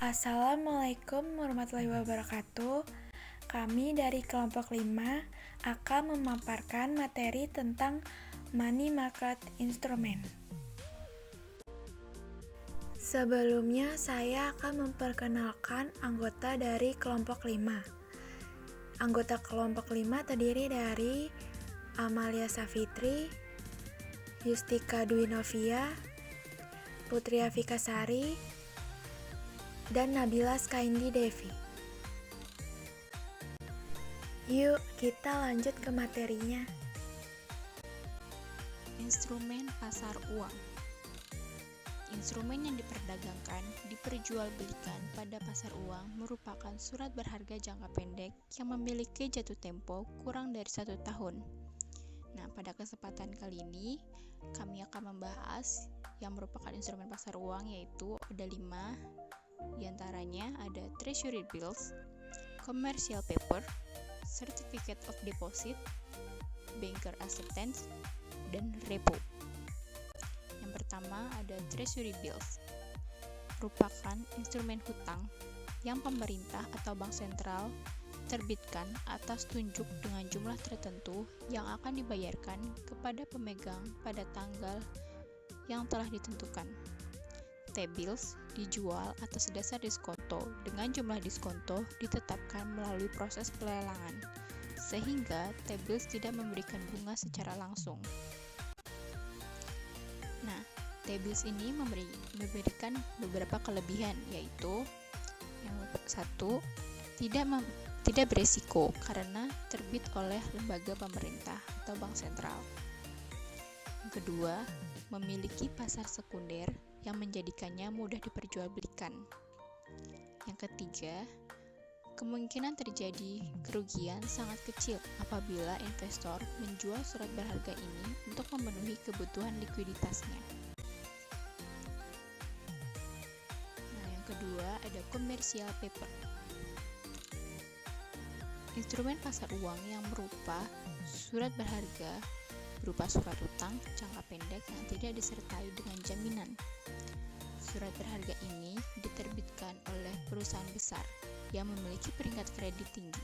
Assalamualaikum warahmatullahi wabarakatuh. Kami dari kelompok 5 akan memaparkan materi tentang money market instrument. Sebelumnya saya akan memperkenalkan anggota dari kelompok 5. Anggota kelompok 5 terdiri dari Amalia Safitri, Yustika Dwinovia, Putri Afikasari, dan Nabila Skaindi Devi. Yuk, kita lanjut ke materinya. Instrumen pasar uang. Instrumen yang diperdagangkan, diperjualbelikan pada pasar uang merupakan surat berharga jangka pendek yang memiliki jatuh tempo kurang dari 1 tahun. Nah, pada kesempatan kali ini, kami akan membahas yang merupakan instrumen pasar uang, yaitu ada 5. Di antaranya ada treasury bills, commercial paper, certificate of deposit, banker acceptance, dan repo. Yang pertama ada treasury bills, merupakan instrumen hutang yang pemerintah atau bank sentral terbitkan atas tunjuk dengan jumlah tertentu yang akan dibayarkan kepada pemegang pada tanggal yang telah ditentukan. T-bills dijual atas dasar diskonto dengan jumlah diskonto ditetapkan melalui proses pelelangan, sehingga T-bills tidak memberikan bunga secara langsung. Nah, T-bills ini memberikan beberapa kelebihan, yaitu yang satu, tidak beresiko karena terbit oleh lembaga pemerintah atau bank sentral. Yang kedua, memiliki pasar sekunder yang menjadikannya mudah diperjualbelikan. Yang ketiga, kemungkinan terjadi kerugian sangat kecil apabila investor menjual surat berharga ini untuk memenuhi kebutuhan likuiditasnya. Nah, yang kedua ada commercial paper. Instrumen pasar uang yang berupa surat berharga berupa surat utang jangka pendek yang tidak disertai dengan jaminan. Surat berharga ini diterbitkan oleh perusahaan besar yang memiliki peringkat kredit tinggi.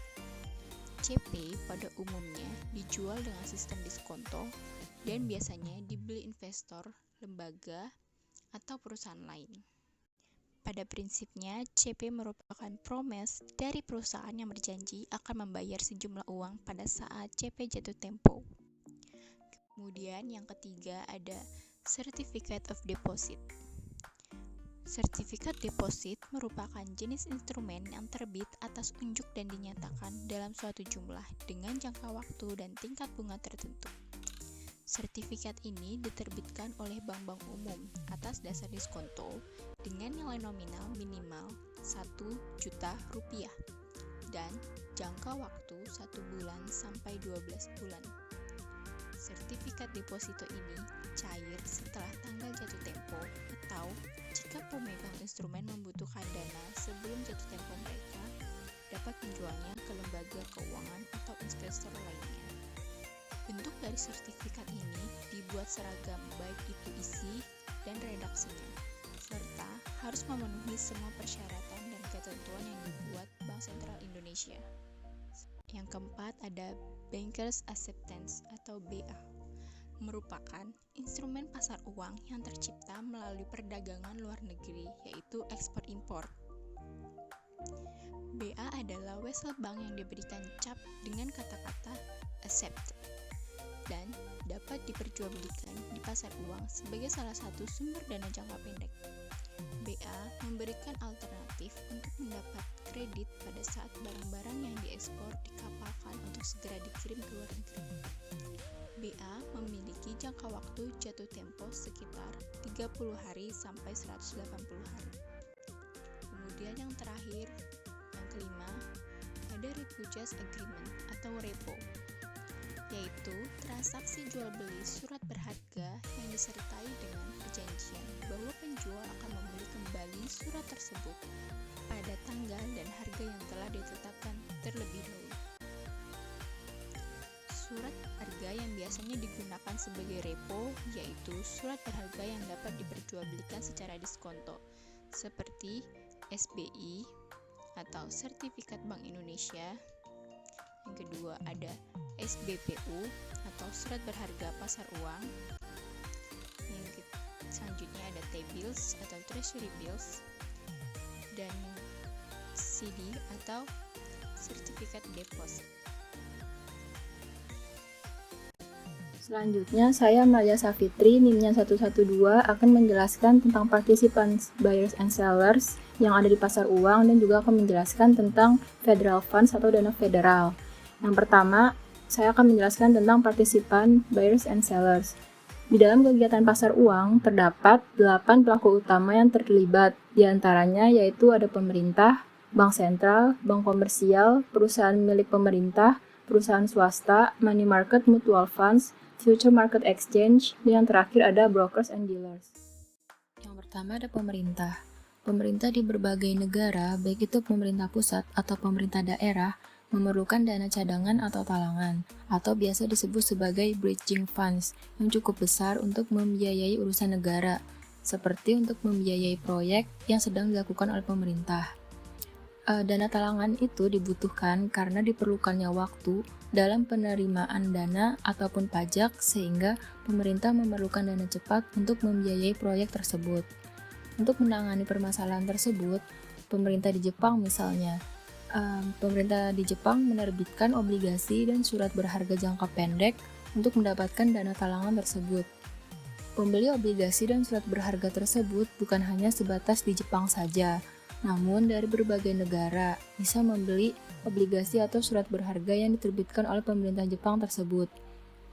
CP pada umumnya dijual dengan sistem diskonto dan biasanya dibeli investor, lembaga, atau perusahaan lain. Pada prinsipnya, CP merupakan promise dari perusahaan yang berjanji akan membayar sejumlah uang pada saat CP jatuh tempo. Kemudian yang ketiga ada certificate of deposit. Sertifikat deposit merupakan jenis instrumen yang terbit atas unjuk dan dinyatakan dalam suatu jumlah dengan jangka waktu dan tingkat bunga tertentu. Sertifikat ini diterbitkan oleh bank-bank umum atas dasar diskonto dengan nilai nominal minimal 1 juta rupiah dan jangka waktu 1 bulan sampai 12 bulan. Sertifikat deposito ini cair setelah tanggal jatuh tempo atau jika pemegang instrumen membutuhkan dana sebelum jatuh tempo mereka dapat menjualnya ke lembaga keuangan atau investor lainnya. Bentuk dari sertifikat ini dibuat seragam baik itu isi dan redaksinya, serta harus memenuhi semua persyaratan dan ketentuan yang dibuat Bank Sentral Indonesia. Yang keempat ada Bankers Acceptance atau BA, merupakan instrumen pasar uang yang tercipta melalui perdagangan luar negeri, yaitu ekspor-impor. BA adalah wesel bank yang diberikan cap dengan kata-kata accept dan dapat diperjualbelikan di pasar uang sebagai salah satu sumber dana jangka pendek. BA memberikan alternatif untuk mendapat kredit pada saat barang-barang yang diekspor dikapalkan untuk segera dikirim ke luar negeri. BA memiliki jangka waktu jatuh tempo sekitar 30 hari sampai 180 hari. Kemudian yang terakhir, yang kelima, ada repurchase agreement atau repo, yaitu transaksi jual beli surat berharga yang disertai dengan perjanjian bahwa penjual akan membeli kembali surat tersebut pada tanggal dan harga yang telah ditetapkan terlebih dahulu. Surat harga yang biasanya digunakan sebagai repo yaitu surat berharga yang dapat diperjualbelikan secara diskonto, seperti SBI atau Sertifikat Bank Indonesia. Yang kedua ada SBPU atau Surat Berharga Pasar Uang. Selanjutnya ada T-bills atau Treasury bills, dan CD atau Sertifikat Deposit. Selanjutnya, saya Maria Safitri, NIM-nya 112, akan menjelaskan tentang participants, buyers, and sellers yang ada di pasar uang, dan juga akan menjelaskan tentang federal funds atau dana federal. Yang pertama, saya akan menjelaskan tentang participant, buyers, and sellers. Di dalam kegiatan pasar uang, terdapat 8 pelaku utama yang terlibat, di antaranya yaitu ada pemerintah, bank sentral, bank komersial, perusahaan milik pemerintah, perusahaan swasta, money market, mutual funds, future market exchange, dan yang terakhir ada brokers and dealers. Yang pertama ada pemerintah. Pemerintah di berbagai negara, baik itu pemerintah pusat atau pemerintah daerah, memerlukan dana cadangan atau talangan, atau biasa disebut sebagai bridging funds, yang cukup besar untuk membiayai urusan negara, seperti untuk membiayai proyek yang sedang dilakukan oleh pemerintah. Dana talangan itu dibutuhkan karena diperlukannya waktu dalam penerimaan dana ataupun pajak, sehingga pemerintah memerlukan dana cepat untuk membiayai proyek tersebut. Untuk menangani permasalahan tersebut, pemerintah di Jepang misalnya, pemerintah di Jepang menerbitkan obligasi dan surat berharga jangka pendek untuk mendapatkan dana talangan tersebut. Pembeli obligasi dan surat berharga tersebut bukan hanya sebatas di Jepang saja, namun dari berbagai negara bisa membeli obligasi atau surat berharga yang diterbitkan oleh pemerintah Jepang tersebut.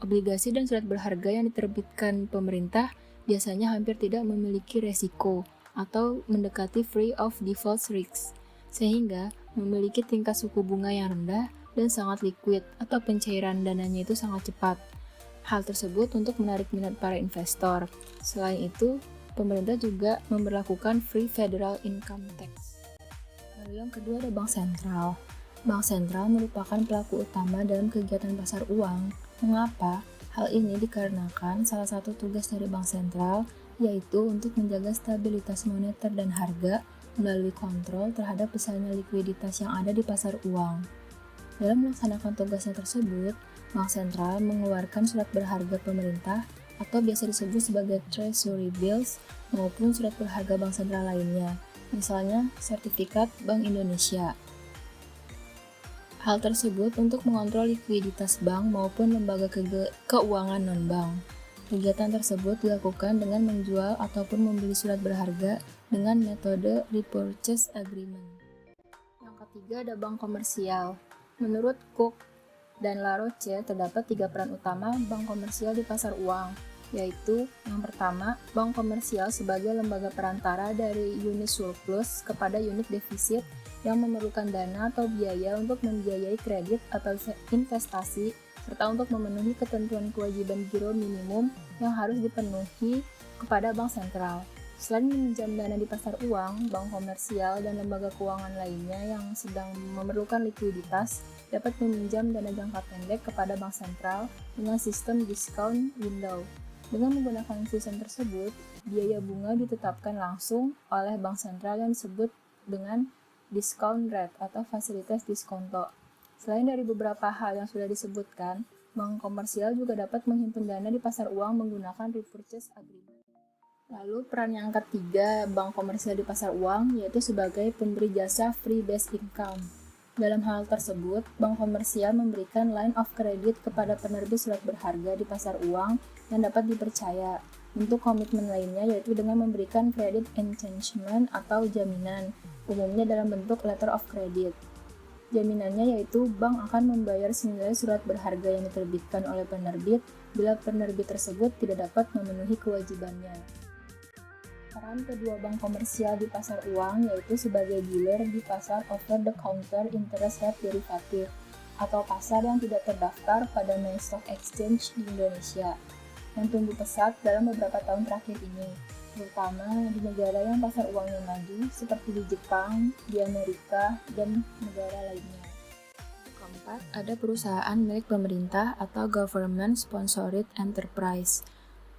Obligasi dan surat berharga yang diterbitkan pemerintah biasanya hampir tidak memiliki resiko atau mendekati free of default risks, sehingga memiliki tingkat suku bunga yang rendah dan sangat liquid atau pencairan dananya itu sangat cepat. Hal tersebut untuk menarik minat para investor. Selain itu, pemerintah juga memberlakukan free federal income tax. Lalu yang kedua ada bank sentral. Bank sentral merupakan pelaku utama dalam kegiatan pasar uang. Mengapa? Hal ini dikarenakan salah satu tugas dari bank sentral yaitu untuk menjaga stabilitas moneter dan harga melalui kontrol terhadap besarnya likuiditas yang ada di pasar uang. Dalam melaksanakan tugasnya tersebut, bank sentral mengeluarkan surat berharga pemerintah atau biasa disebut sebagai treasury bills maupun surat berharga bank sentral lainnya, misalnya sertifikat Bank Indonesia. Hal tersebut untuk mengontrol likuiditas bank maupun lembaga keuangan non-bank. Kegiatan tersebut dilakukan dengan menjual ataupun membeli surat berharga dengan metode repurchase agreement. Yang ketiga ada bank komersial. Menurut Cook dan LaRoche, terdapat 3 peran utama bank komersial di pasar uang, yaitu yang pertama, bank komersial sebagai lembaga perantara dari unit surplus kepada unit defisit yang memerlukan dana atau biaya untuk membiayai kredit atau investasi, serta untuk memenuhi ketentuan kewajiban giro minimum yang harus dipenuhi kepada bank sentral. Selain meminjam dana di pasar uang, bank komersial dan lembaga keuangan lainnya yang sedang memerlukan likuiditas dapat meminjam dana jangka pendek kepada bank sentral dengan sistem discount window. Dengan menggunakan sistem tersebut, biaya bunga ditetapkan langsung oleh bank sentral yang disebut dengan discount rate atau fasilitas diskonto. Selain dari beberapa hal yang sudah disebutkan, bank komersial juga dapat menghimpun dana di pasar uang menggunakan repurchase agreement. Lalu peran yang ketiga bank komersial di pasar uang yaitu sebagai pemberi jasa free base income. Dalam hal tersebut, bank komersial memberikan line of credit kepada penerbit surat berharga di pasar uang yang dapat dipercaya. Untuk komitmen lainnya yaitu dengan memberikan credit enhancement atau jaminan, umumnya dalam bentuk letter of credit. Jaminannya yaitu bank akan membayar senilai surat berharga yang diterbitkan oleh penerbit bila penerbit tersebut tidak dapat memenuhi kewajibannya. Peran kedua bank komersial di pasar uang yaitu sebagai dealer di pasar over-the-counter interest rate derivative atau pasar yang tidak terdaftar pada main stock exchange di Indonesia, yang tumbuh pesat dalam beberapa tahun terakhir ini, terutama di negara yang pasar uangnya maju seperti di Jepang, di Amerika, dan negara lainnya. Keempat, ada perusahaan milik pemerintah atau government sponsored enterprise.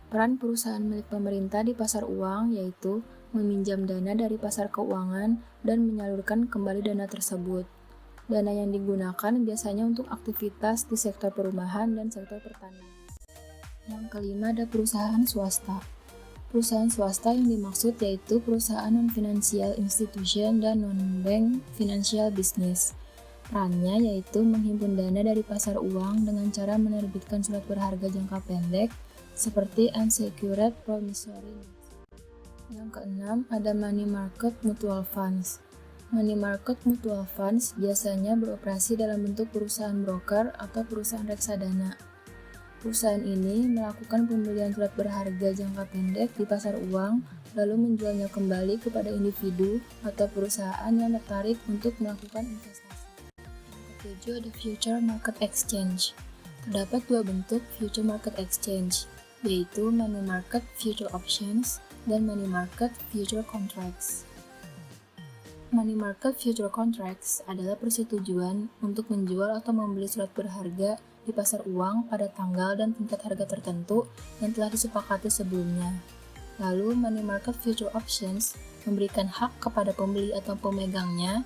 Peran perusahaan milik pemerintah di pasar uang yaitu meminjam dana dari pasar keuangan, dan menyalurkan kembali dana tersebut. Dana yang digunakan biasanya untuk aktivitas di sektor perumahan dan sektor pertanian. Yang kelima ada perusahaan swasta. Perusahaan swasta yang dimaksud yaitu perusahaan non-financial institution dan non-bank financial business. Perannya yaitu menghimpun dana dari pasar uang dengan cara menerbitkan surat berharga jangka pendek seperti unsecured promissory notes. Yang keenam ada money market mutual funds. Money market mutual funds biasanya beroperasi dalam bentuk perusahaan broker atau perusahaan reksadana. Perusahaan ini melakukan pembelian surat berharga jangka pendek di pasar uang, lalu menjualnya kembali kepada individu atau perusahaan yang tertarik untuk melakukan investasi. Yang ketujuh ada future market exchange. Terdapat dua bentuk future market exchange, yaitu money market future options dan money market future contracts. Money market future contracts adalah persetujuan untuk menjual atau membeli surat berharga di pasar uang pada tanggal dan tingkat harga tertentu yang telah disepakati sebelumnya. Lalu, money market future options memberikan hak kepada pembeli atau pemegangnya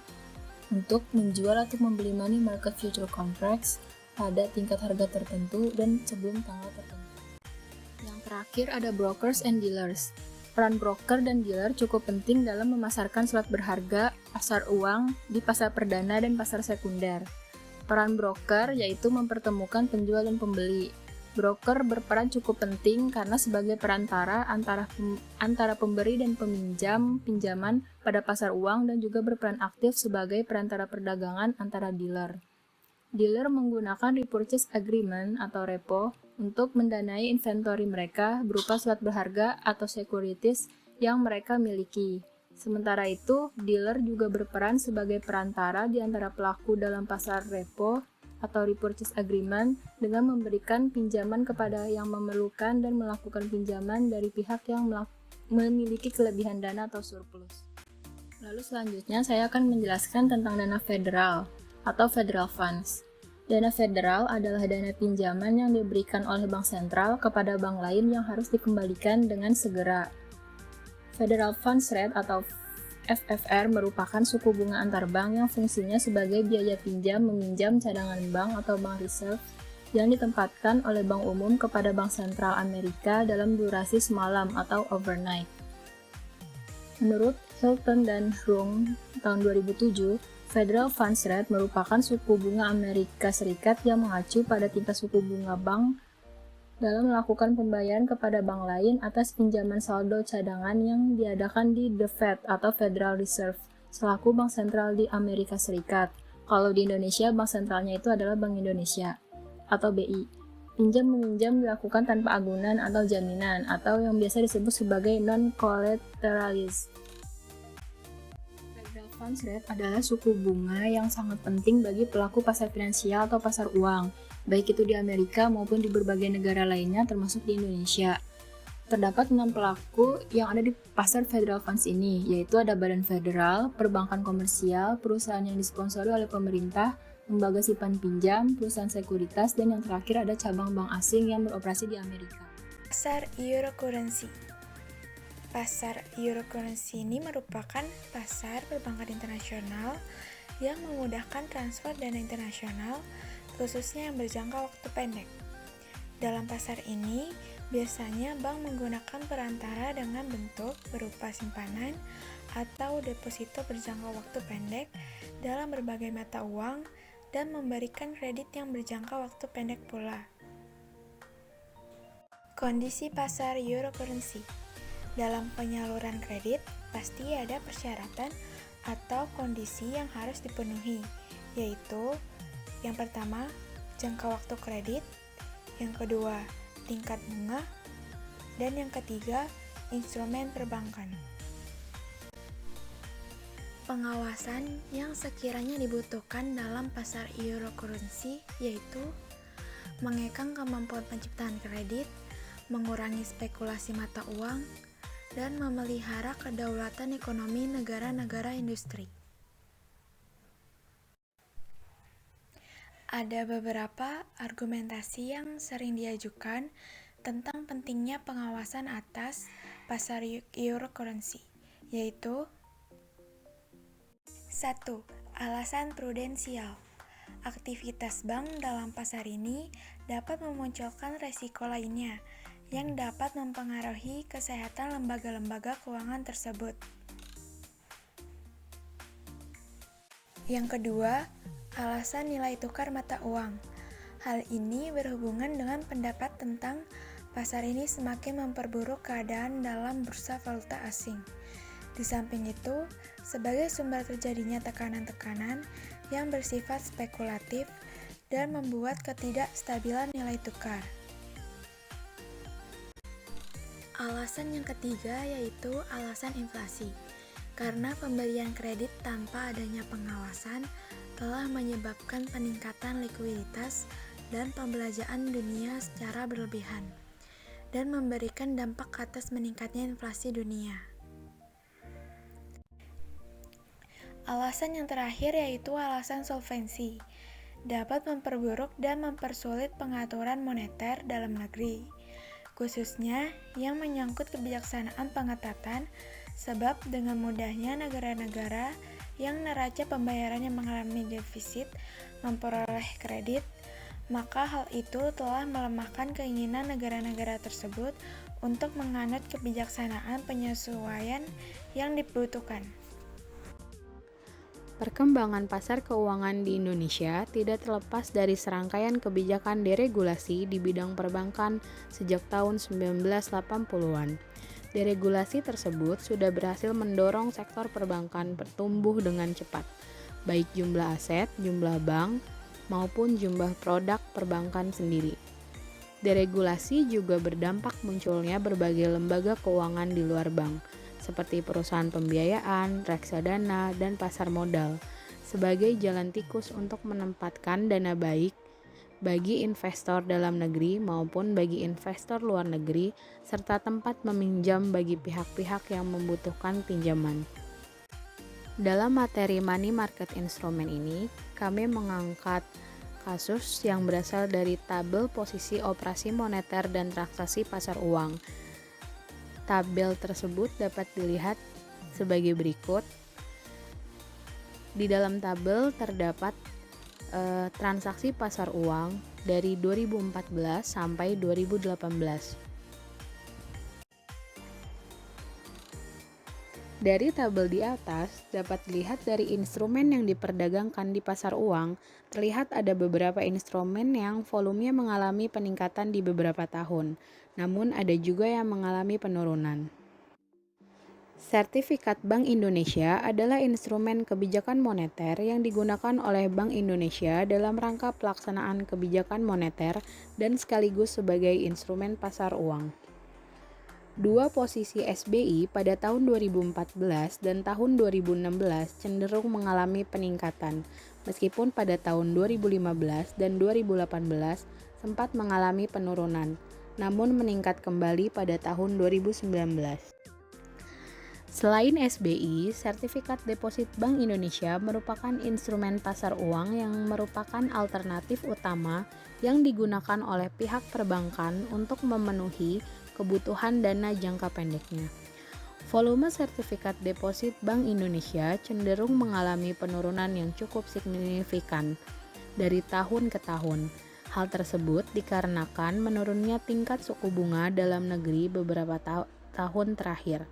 untuk menjual atau membeli money market future contracts pada tingkat harga tertentu dan sebelum tanggal tertentu. Yang terakhir ada brokers and dealers. Peran broker dan dealer cukup penting dalam memasarkan surat berharga pasar uang di pasar perdana dan pasar sekunder. Peran broker yaitu mempertemukan penjual dan pembeli. Broker berperan cukup penting karena sebagai perantara antara pemberi dan peminjam pinjaman pada pasar uang dan juga berperan aktif sebagai perantara perdagangan antara dealer. Dealer menggunakan repurchase agreement atau repo untuk mendanai inventory mereka berupa surat berharga atau securities yang mereka miliki. Sementara itu, dealer juga berperan sebagai perantara di antara pelaku dalam pasar repo atau repurchase agreement dengan memberikan pinjaman kepada yang memerlukan dan melakukan pinjaman dari pihak yang memiliki kelebihan dana atau surplus. Lalu selanjutnya saya akan menjelaskan tentang dana federal atau federal funds. Dana federal adalah dana pinjaman yang diberikan oleh bank sentral kepada bank lain yang harus dikembalikan dengan segera. Federal Funds Rate atau FFR merupakan suku bunga antar bank yang fungsinya sebagai biaya pinjam meminjam cadangan bank atau bank reserve yang ditempatkan oleh bank umum kepada bank sentral Amerika dalam durasi semalam atau overnight. Menurut Hilton dan Rung tahun 2007, Federal Funds Rate merupakan suku bunga Amerika Serikat yang mengacu pada tingkat suku bunga bank dalam melakukan pembayaran kepada bank lain atas pinjaman saldo cadangan yang diadakan di The Fed atau Federal Reserve, selaku bank sentral di Amerika Serikat. Kalau di Indonesia, bank sentralnya itu adalah Bank Indonesia atau BI. Pinjam-meminjam dilakukan tanpa agunan atau jaminan, atau yang biasa disebut sebagai non-collateralized. Federal Funds Rate adalah suku bunga yang sangat penting bagi pelaku pasar finansial atau pasar uang, baik itu di Amerika maupun di berbagai negara lainnya termasuk di Indonesia. Terdapat 6 pelaku yang ada di pasar federal funds ini, yaitu ada badan federal, perbankan komersial, perusahaan yang disponsori oleh pemerintah, lembaga simpan pinjam, perusahaan sekuritas, dan yang terakhir ada cabang bank asing yang beroperasi di Amerika. Pasar Euro Currency. Pasar Euro Currency ini merupakan pasar perbankan internasional yang memudahkan transfer dana internasional, khususnya yang berjangka waktu pendek. Dalam pasar ini, biasanya bank menggunakan perantara dengan bentuk berupa simpanan atau deposito berjangka waktu pendek dalam berbagai mata uang dan memberikan kredit yang berjangka waktu pendek pula. Kondisi pasar Euro Currency. Dalam penyaluran kredit, pasti ada persyaratan atau kondisi yang harus dipenuhi, yaitu yang pertama, jangka waktu kredit, yang kedua, tingkat bunga, dan yang ketiga, instrumen perbankan. Pengawasan yang sekiranya dibutuhkan dalam pasar Euro Currency yaitu mengekang kemampuan penciptaan kredit, mengurangi spekulasi mata uang, dan memelihara kedaulatan ekonomi negara-negara industri. Ada beberapa argumentasi yang sering diajukan tentang pentingnya pengawasan atas pasar Euro Currency. yaitu 1. Alasan prudensial. Aktivitas bank dalam pasar ini dapat memunculkan resiko lainnya yang dapat mempengaruhi kesehatan lembaga-lembaga keuangan tersebut. Yang kedua, alasan nilai tukar mata uang. Hal ini berhubungan dengan pendapat tentang pasar ini semakin memperburuk keadaan dalam bursa valuta asing. Di samping itu, sebagai sumber terjadinya tekanan-tekanan yang bersifat spekulatif dan membuat ketidakstabilan nilai tukar. Alasan yang ketiga yaitu alasan inflasi. Karena pemberian kredit tanpa adanya pengawasan telah menyebabkan peningkatan likuiditas dan pembelanjaan dunia secara berlebihan dan memberikan dampak atas meningkatnya inflasi dunia. Alasan yang terakhir yaitu alasan solvensi, dapat memperburuk dan mempersulit pengaturan moneter dalam negeri, khususnya yang menyangkut kebijaksanaan pengetatan, sebab dengan mudahnya negara-negara yang neraca pembayarannya mengalami defisit memperoleh kredit, maka hal itu telah melemahkan keinginan negara-negara tersebut untuk menganut kebijaksanaan penyesuaian yang dibutuhkan. Perkembangan pasar keuangan di Indonesia tidak terlepas dari serangkaian kebijakan deregulasi di bidang perbankan sejak tahun 1980-an. Deregulasi tersebut sudah berhasil mendorong sektor perbankan bertumbuh dengan cepat, baik jumlah aset, jumlah bank, maupun jumlah produk perbankan sendiri. Deregulasi juga berdampak munculnya berbagai lembaga keuangan di luar bank, seperti perusahaan pembiayaan, reksadana, dan pasar modal, sebagai jalan tikus untuk menempatkan dana baik bagi investor dalam negeri maupun bagi investor luar negeri, serta tempat meminjam bagi pihak-pihak yang membutuhkan pinjaman. Dalam materi money market instrument ini, kami mengangkat kasus yang berasal dari tabel posisi operasi moneter dan transaksi pasar uang. Tabel tersebut dapat dilihat sebagai berikut. Di dalam tabel terdapat transaksi pasar uang dari 2014 sampai 2018. Dari tabel di atas, dapat dilihat dari instrumen yang diperdagangkan di pasar uang, terlihat ada beberapa instrumen yang volumenya mengalami peningkatan di beberapa tahun, namun ada juga yang mengalami penurunan. Sertifikat Bank Indonesia adalah instrumen kebijakan moneter yang digunakan oleh Bank Indonesia dalam rangka pelaksanaan kebijakan moneter dan sekaligus sebagai instrumen pasar uang. Dua posisi SBI pada tahun 2014 dan tahun 2016 cenderung mengalami peningkatan, meskipun pada tahun 2015 dan 2018 sempat mengalami penurunan, namun meningkat kembali pada tahun 2019. Selain SBI, sertifikat deposit Bank Indonesia merupakan instrumen pasar uang yang merupakan alternatif utama yang digunakan oleh pihak perbankan untuk memenuhi kebutuhan dana jangka pendeknya. Volume sertifikat deposit Bank Indonesia cenderung mengalami penurunan yang cukup signifikan dari tahun ke tahun. Hal tersebut dikarenakan menurunnya tingkat suku bunga dalam negeri beberapa tahun terakhir.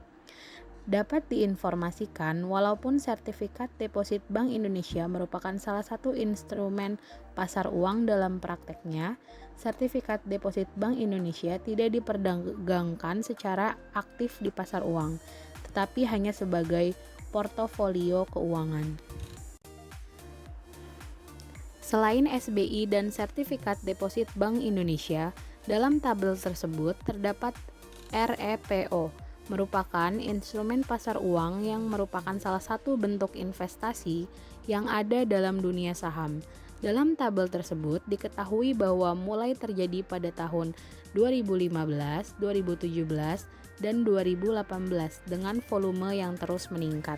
Dapat diinformasikan, walaupun sertifikat deposit Bank Indonesia merupakan salah satu instrumen pasar uang dalam prakteknya, sertifikat deposit Bank Indonesia tidak diperdagangkan secara aktif di pasar uang, tetapi hanya sebagai portofolio keuangan. Selain SBI dan sertifikat deposit Bank Indonesia, dalam tabel tersebut terdapat REPO, merupakan instrumen pasar uang yang merupakan salah satu bentuk investasi yang ada dalam dunia saham. Dalam tabel tersebut diketahui bahwa mulai terjadi pada tahun 2015, 2017, dan 2018 dengan volume yang terus meningkat.